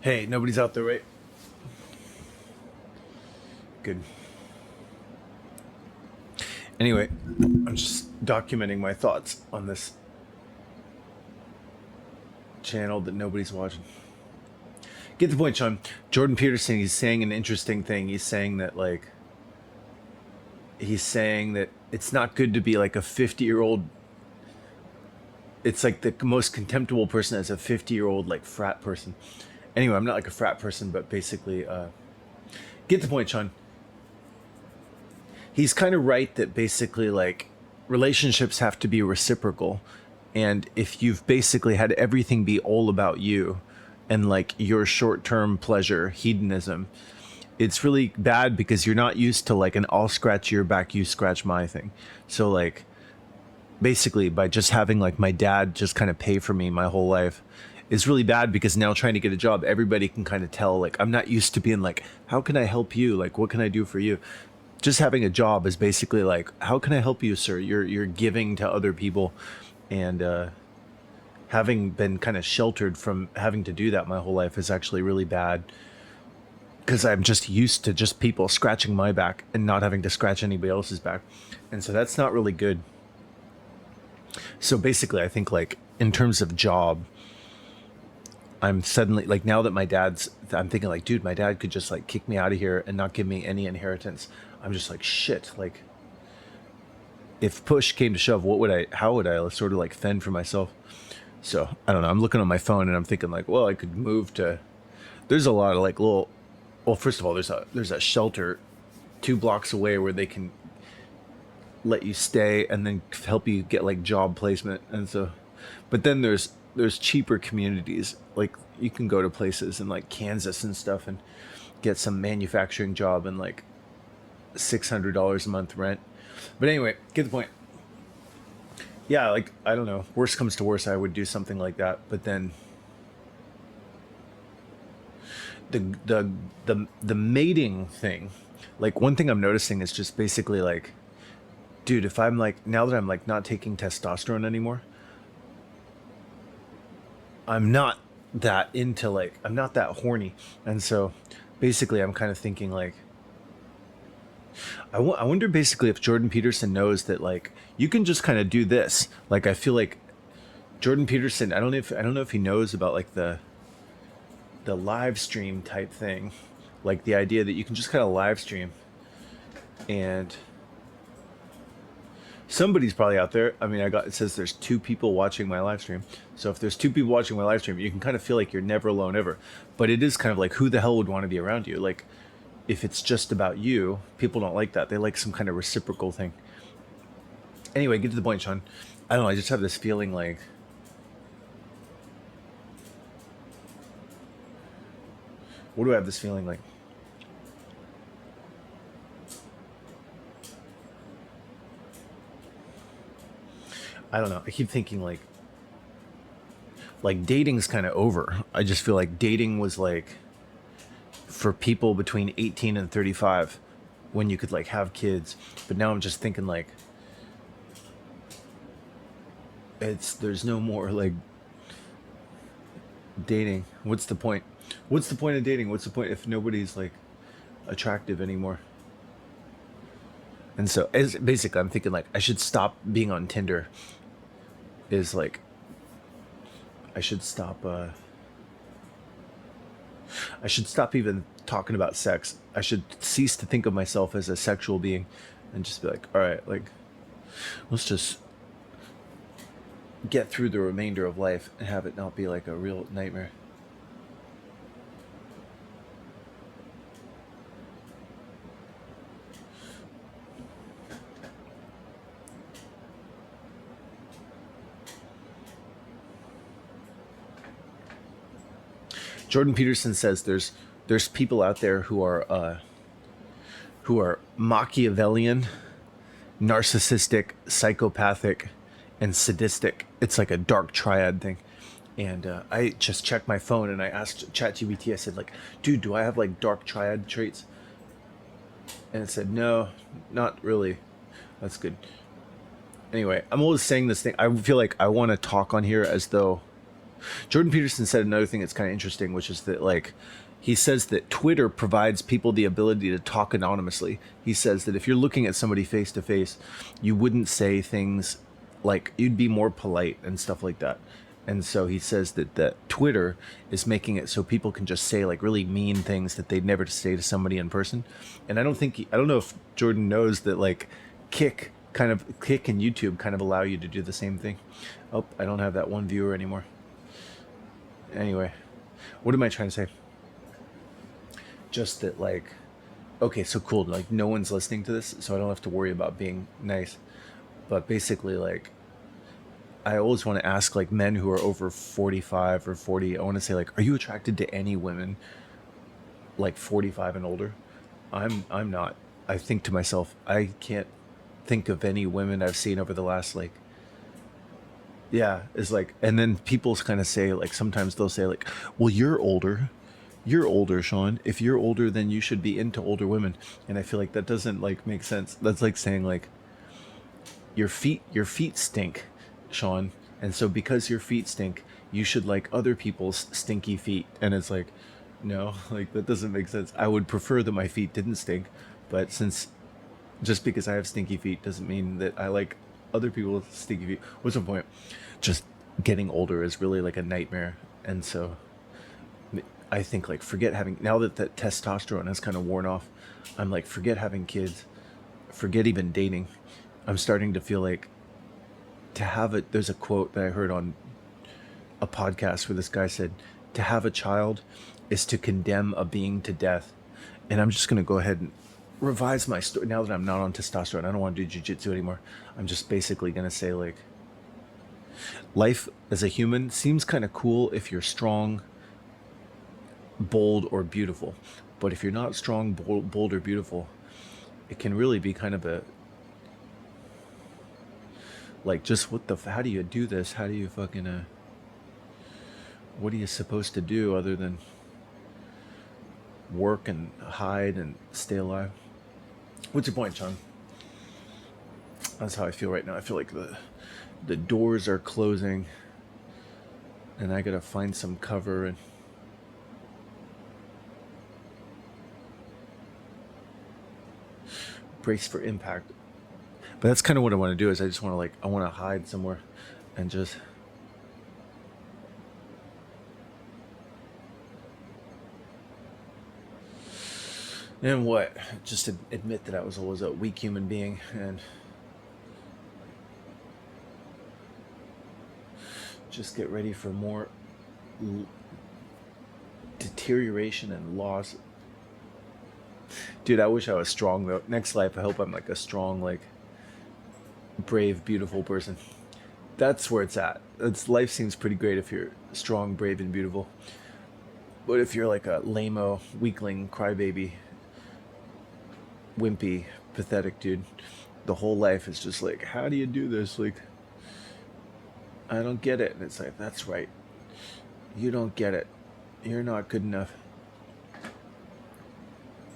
Hey, nobody's out there, right? Good. Anyway, I'm just documenting my thoughts on this channel that nobody's watching. Get the point, Sean. Jordan Peterson, he's saying an interesting thing. He's saying that it's not good to be like a 50-year-old. It's like the most contemptible person as a 50-year-old like frat person. Anyway, I'm not like a frat person, but basically, get the point, Sean. He's kind of right that basically like relationships have to be reciprocal, and if you've basically had everything be all about you and like your short-term pleasure hedonism, it's really bad because you're not used to like an I'll scratch your back, you scratch my thing. So like basically by just having like my dad just kind of pay for me my whole life is really bad, because now trying to get a job, everybody can kind of tell like I'm not used to being like, how can I help you, like what can I do for you. Just having a job is basically like, how can I help you, sir? You're giving to other people. And having been kind of sheltered from having to do that my whole life is actually really bad, because I'm just used to just people scratching my back and not having to scratch anybody else's back. And so that's not really good. So basically, I think like in terms of job, I'm suddenly like, now that I'm thinking like, dude, my dad could just like kick me out of here and not give me any inheritance. I'm just like, shit, like if push came to shove, how would I sort of like fend for myself? So I don't know. I'm looking on my phone and I'm thinking like, well, I could move to, there's a lot of like little, well, first of all, there's a shelter 2 blocks away where they can let you stay and then help you get like job placement. And so, but then there's cheaper communities. Like you can go to places in like Kansas and stuff and get some manufacturing job and like $600 a month rent. But anyway, get the point. Yeah, like I don't know. Worst comes to worst, I would do something like that. But then the mating thing, like one thing I'm noticing is just basically like, dude, if I'm like, now that I'm like not taking testosterone anymore, I'm not that into like, I'm not that horny. And so basically I'm kind of thinking like, I wonder basically if Jordan Peterson knows that like you can just kind of do this. Like I feel like Jordan Peterson, I don't know if he knows about like the live stream type thing. Like the idea that you can just kind of live stream, and somebody's probably out there. I mean, it says there's 2 people watching my live stream. So if there's 2 people watching my live stream, you can kind of feel like you're never alone ever. But it is kind of like, who the hell would want to be around you? Like if it's just about you, people don't like that. They like some kind of reciprocal thing. Anyway, get to the point, Sean. I don't know. I just have this feeling like, what do I have this feeling like? I don't know. I keep thinking like dating's kind of over. I just feel like dating was like for people between 18 and 35 when you could like have kids. But now I'm just thinking like there's no more like dating. What's the point? What's the point of dating? What's the point if nobody's like attractive anymore? And so as basically I'm thinking like I should stop being on Tinder. Is like I should stop I should stop even talking about sex. I should cease to think of myself as a sexual being and just be like, all right, like let's just get through the remainder of life and have it not be like a real nightmare. Jordan Peterson says there's people out there who are Machiavellian, narcissistic, psychopathic, and sadistic. It's like a dark triad thing. And I just checked my phone and I asked ChatGPT. I said like, dude, do I have like dark triad traits? And it said no, not really. That's good. Anyway, I'm always saying this thing. I feel like I want to talk on here as though Jordan Peterson said another thing that's kind of interesting, which is that like he says that Twitter provides people the ability to talk anonymously. He says that if you're looking at somebody face to face, you wouldn't say things like you'd be more polite and stuff like that. And so he says that Twitter is making it so people can just say like really mean things that they'd never say to somebody in person. And I don't know if Jordan knows that like Kick and YouTube kind of allow you to do the same thing. Oh, I don't have that one viewer anymore. Anyway, what am I trying to say? Just that like, okay, so cool. Like no one's listening to this, so I don't have to worry about being nice. But basically, like, I always want to ask like men who are over 45 or 40. I want to say like, are you attracted to any women like 45 and older? I'm not. I think to myself, I can't think of any women I've seen over the last like, yeah, it's like, and then people kind of say like, sometimes they'll say like, well, you're older, Sean. If you're older, then you should be into older women. And I feel like that doesn't like make sense. That's like saying like your feet stink, Sean. And so because your feet stink, you should like other people's stinky feet. And it's like, no, like that doesn't make sense. I would prefer that my feet didn't stink, but since just because I have stinky feet doesn't mean that I like other people's stinky feet. What's the point? Just getting older is really like a nightmare. And so I think like forget having, now that that testosterone has kind of worn off, I'm like forget having kids, forget even dating. I'm starting to feel like to have it. There's a quote that I heard on a podcast where this guy said, to have a child is to condemn a being to death. And I'm just going to go ahead and revise my story now that I'm not on testosterone. I don't want to do jujitsu anymore. I'm just basically going to say like life as a human seems kind of cool if you're strong, bold, or beautiful. But if you're not strong, bold or beautiful, it can really be kind of a like just how do you do this? How do you fucking what are you supposed to do other than work and hide and stay alive? What's your point, Sean? That's how I feel right now. I feel like the doors are closing and I gotta find some cover and brace for impact. But that's kind of what I want to do is I just want to like I want to hide somewhere and just and what just admit that I was always a weak human being and just get ready for more l- deterioration and loss. Dude, I wish I was strong though. Next life, I hope I'm like a strong, like brave, beautiful person. That's where it's at. It's life seems pretty great if you're strong, brave, and beautiful. But if you're like a lameo, weakling, crybaby, wimpy, pathetic dude, the whole life is just like, how do you do this? Like, I don't get it. And it's like, that's right. You don't get it. You're not good enough.